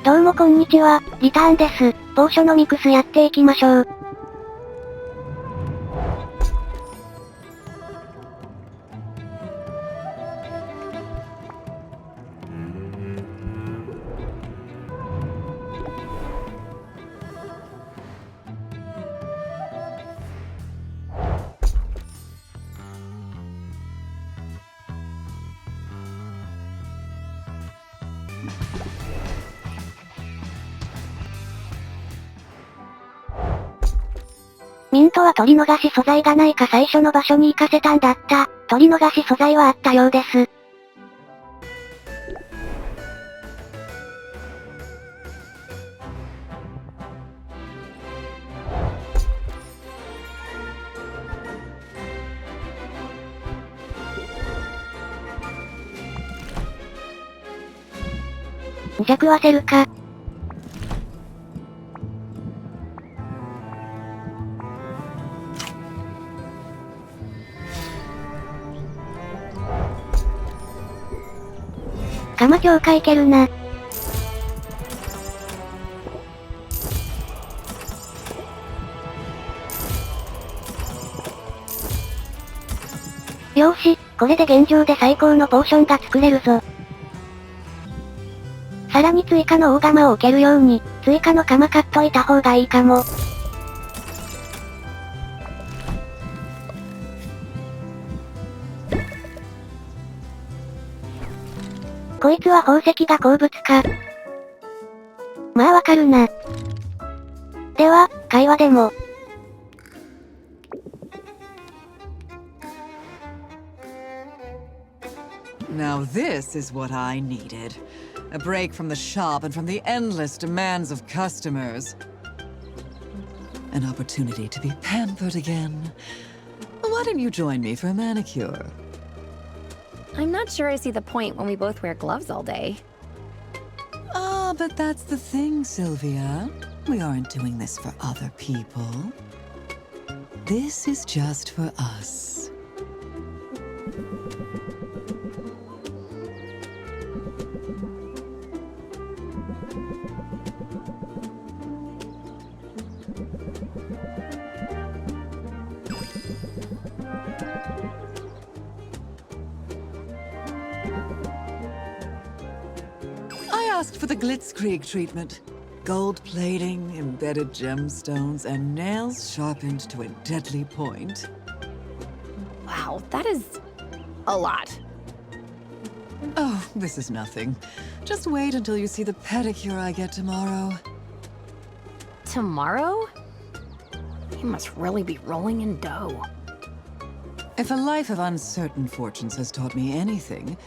どうもこんにちは、リターンです。ポーショノミクスやっていきましょう。ミントは取り逃し素材がないか最初の場所に行かせたんだった。取り逃し素材はあったようです。じゃ食わせるか。鎌強化いけるな。よーし、これで現状で最高のポーションが作れるぞ。さらに追加の大釜を置けるように、追加の釜買っといた方がいいかも。こいつは宝石が鉱物か。まあわかるな。では、会話でも。Now this is what I needed. A break from the shop and from the endless demands of customers. An opportunity to be pampered again. Why don't you join me for a manicure? I'm not sure I see the point when we both wear gloves all day. Ah, but that's the thing, Sylvia. We aren't doing this for other people. This is just for us. I asked for the Glitzkrieg treatment. Gold plating, embedded gemstones, and nails sharpened to a deadly point. Wow, that is a lot. Oh, this is nothing. Just wait until you see the pedicure I get tomorrow. Tomorrow? You must really be rolling in dough. If a life of uncertain fortunes has taught me anything,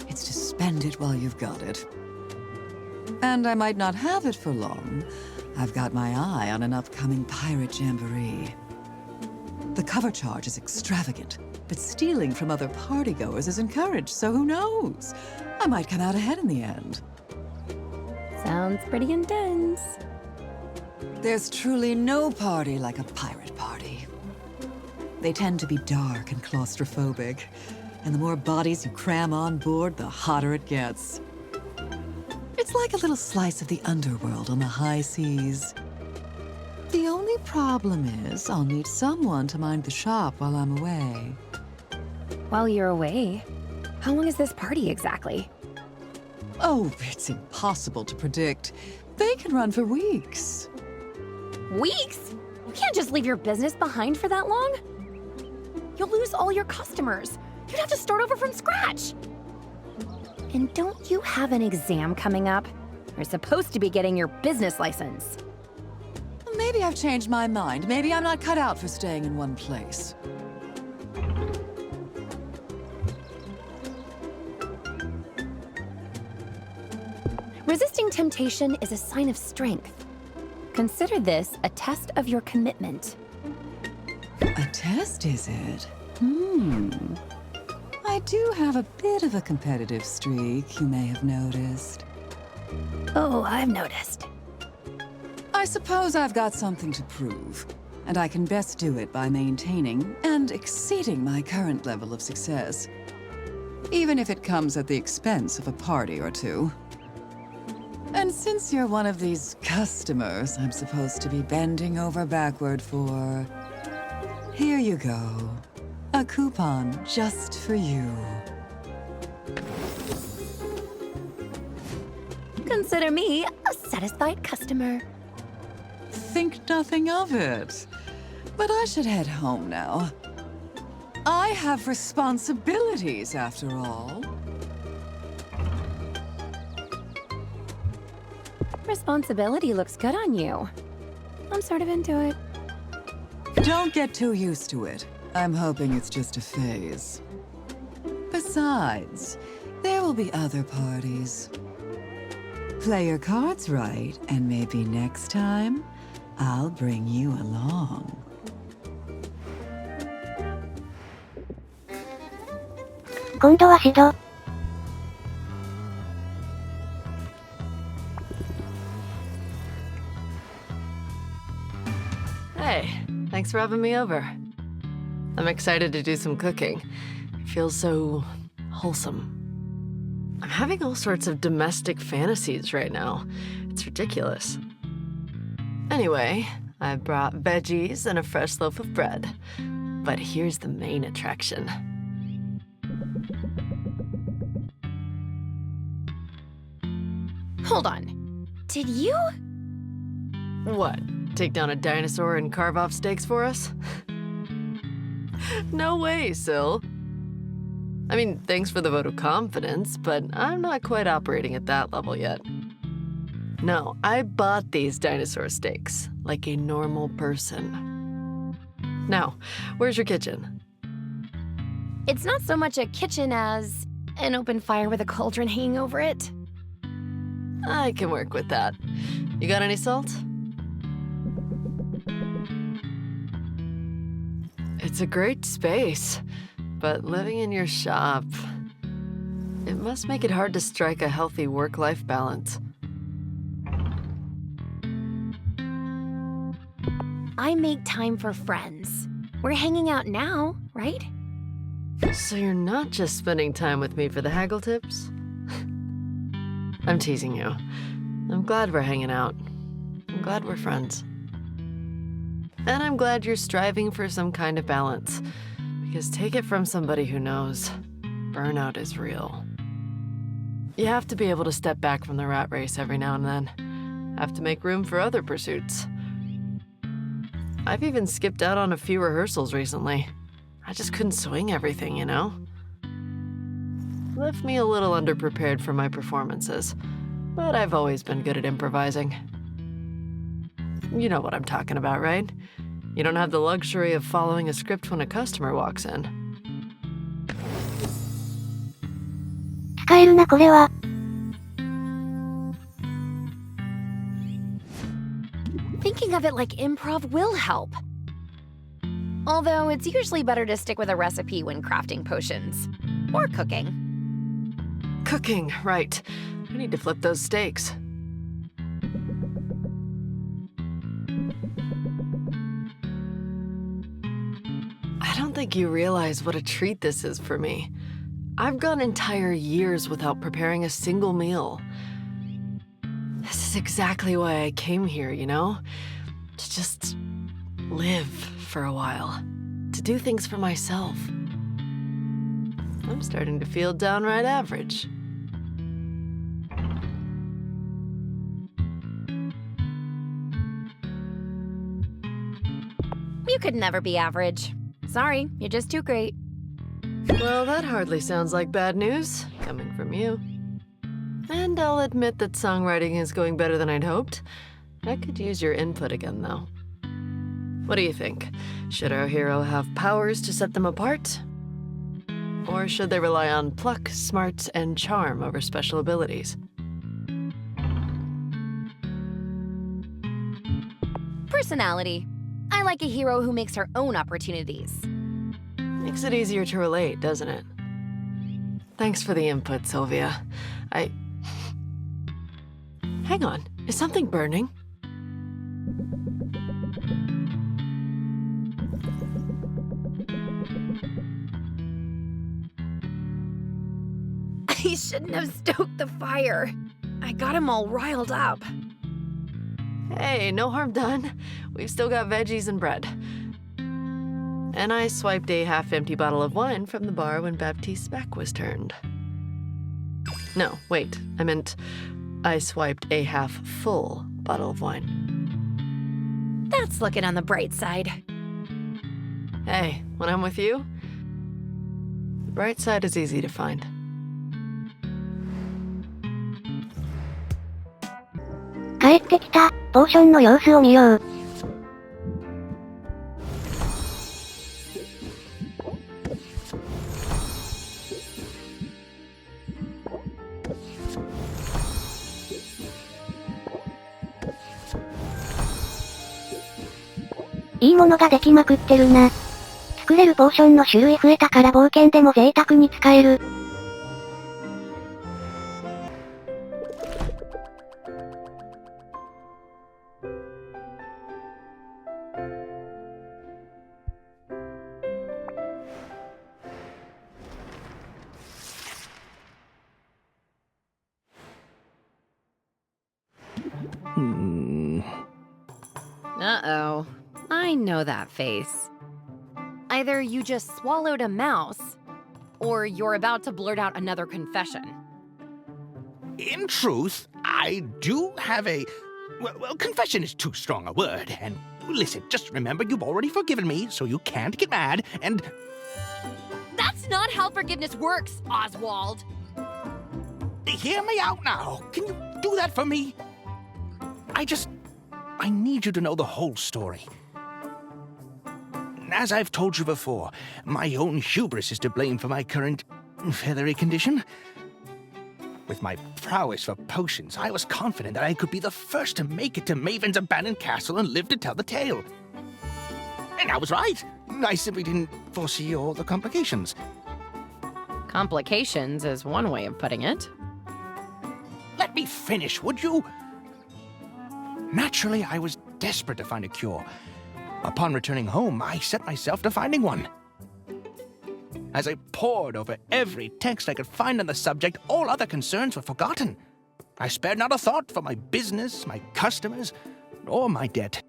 it's to spend it while you've got it. And I might not have it for long. I've got my eye on an upcoming pirate jamboree. The cover charge is extravagant, but stealing from other partygoers is encouraged, so who knows? I might come out ahead in the end. Sounds pretty intense. There's truly no party like a pirate party. They tend to be dark and claustrophobic, and the more bodies you cram on board, the hotter it gets. It's like a little slice of the underworld on the high seas. The only problem is, I'll need someone to mind the shop while I'm away. While you're away, how long is this party exactly? Oh, it's impossible to predict. They can run for weeks. Weeks? You can't just leave your business behind for that long. You'll lose all your customers. You'd have to start over from scratch. And don't you have an exam coming up? You're supposed to be getting your business license. Maybe I've changed my mind. Maybe I'm not cut out for staying in one place. Resisting temptation is a sign of strength. Consider this a test of your commitment. A test, is it? I do have a bit of a competitive streak, you may have noticed. Oh, I've noticed. I suppose I've got something to prove, and I can best do it by maintaining and exceeding my current level of success, even if it comes at the expense of a party or two. And since you're one of these customers I'm supposed to be bending over backward for, here you go. A coupon just for you. Consider me a satisfied customer. Think nothing of it. But I should head home now. I have responsibilities, after all. Responsibility looks good on you. I'm sort of into it. Don't get too used to it. I'm hoping it's just a phase. Besides, there will be other parties. Play your cards right, and maybe next time, I'll bring you along. Hey, thanks for having me over. I'm excited to do some cooking. It feels so wholesome. I'm having all sorts of domestic fantasies right now. It's ridiculous. Anyway, I brought veggies and a fresh loaf of bread. But here's the main attraction. Hold on. Did you? What? Take down a dinosaur and carve off steaks for us? No way, Syl. I mean, thanks for the vote of confidence, but I'm not quite operating at that level yet. No, I bought these dinosaur steaks, like a normal person. Now, where's your kitchen? It's not so much a kitchen as an open fire with a cauldron hanging over it. I can work with that. You got any salt? It's a great space, but living in your shop, it must make it hard to strike a healthy work-life balance. I make time for friends. We're hanging out now, right? So you're not just spending time with me for the haggle tips? I'm teasing you. I'm glad we're hanging out. I'm glad we're friends. And I'm glad you're striving for some kind of balance. Because take it from somebody who knows, burnout is real. You have to be able to step back from the rat race every now and then. Have to make room for other pursuits. I've even skipped out on a few rehearsals recently. I just couldn't swing everything, you know? Left me a little underprepared for my performances, but I've always been good at improvising. You know what I'm talking about, right? You don't have the luxury of following a script when a customer walks in. 使えるなこれは。Thinking of it like improv will help. Although it's usually better to stick with a recipe when crafting potions. Or cooking. Cooking, right. I need to flip those steaks. I don't think you realize what a treat this is for me. I've gone entire years without preparing a single meal. This is exactly why I came here, you know? To just live for a while. To do things for myself. I'm starting to feel downright average. You could never be average. Sorry, you're just too great. Well, that hardly sounds like bad news, coming from you. And I'll admit that songwriting is going better than I'd hoped. I could use your input again, though. What do you think? Should our hero have powers to set them apart? Or should they rely on pluck, smarts, and charm over special abilities? Personality. I like a hero who makes her own opportunities. Makes it easier to relate, doesn't it? Thanks for the input, Sylvia. Hang on, is something burning? I shouldn't have stoked the fire. I got him all riled up. Hey, no harm done. We've still got veggies and bread. And I swiped a half-empty bottle of wine from the bar when Baptiste's back was turned. No, wait, I meant I swiped a half-full bottle of wine. That's looking on the bright side. Hey, when I'm with you, the bright side is easy to find. 帰ってきた、ポーションの様子を見よう。いいものができまくってるな。作れるポーションの種類増えたから冒険でも贅沢に使える。Uh-oh. I know that face. Either you just swallowed a mouse, or you're about to blurt out another confession. In truth, I do have a... Well, confession is too strong a word, and listen, just remember you've already forgiven me, so you can't get mad, and... That's not how forgiveness works, Oswald! Hear me out now. Can you do that for me? I need you to know the whole story. As I've told you before, my own hubris is to blame for my current feathery condition. With my prowess for potions, I was confident that I could be the first to make it to Maven's abandoned castle and live to tell the tale. And I was right. I simply didn't foresee all the complications. Complications is one way of putting it. Let me finish, would you? Naturally, I was desperate to find a cure. Upon returning home, I set myself to finding one. As I pored over every text I could find on the subject, all other concerns were forgotten. I spared not a thought for my business, my customers, or my debt.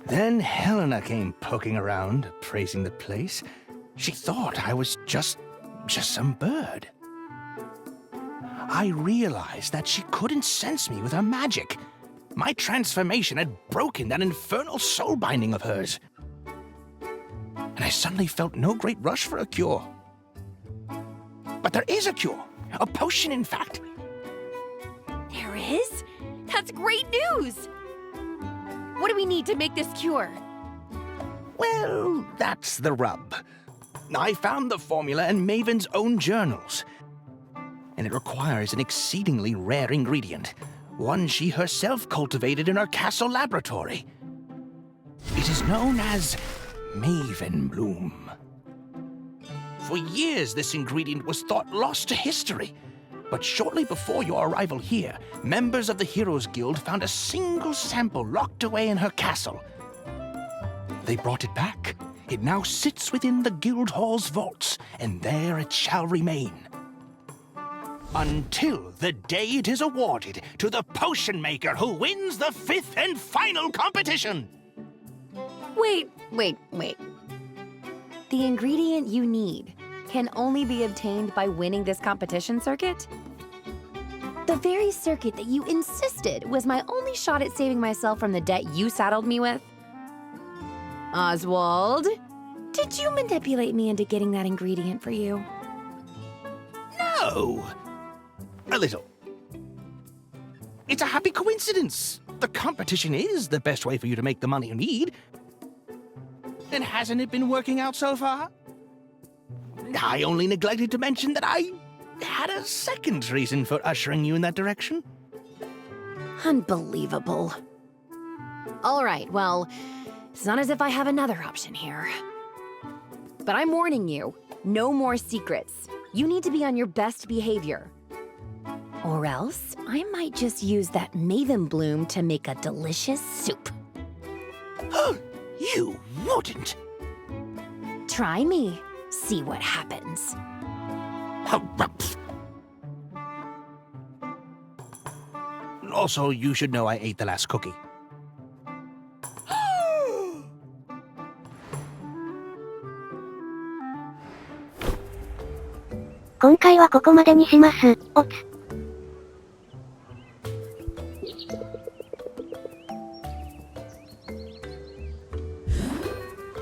Then Helena came poking around, praising the place. She thought I was just some bird. I realized that she couldn't sense me with her magic. My transformation had broken that infernal soul binding of hers. And I suddenly felt no great rush for a cure. But there is a cure. A potion, in fact. There is? That's great news! What do we need to make this cure? Well, that's the rub. I found the formula in Maven's own journals. And it requires an exceedingly rare ingredient, one she herself cultivated in her castle laboratory. It is known as Maven Bloom. For years, this ingredient was thought lost to history. But shortly before your arrival here, members of the Heroes Guild found a single sample locked away in her castle. They brought it back. It now sits within the Guild Hall's vaults, and there it shall remain. Until the day it is awarded to the potion maker who wins the 5th and final competition. Wait. The ingredient you need can only be obtained by winning this competition circuit? The very circuit that you insisted was my only shot at saving myself from the debt you saddled me with? Oswald, did you manipulate me into getting that ingredient for you? No. A little. It's a happy coincidence. The competition is the best way for you to make the money you need. And hasn't it been working out so far? I only neglected to mention that I had a second reason for ushering you in that direction. Unbelievable. All right, well, it's not as if I have another option here. But I'm warning you, no more secrets. You need to be on your best behavior. Or else, I might just use that Maven Bloom to make a delicious soup. You wouldn't. Try me. See what happens. Also, you should know I ate the last cookie. 今回はここまでにします。おつ。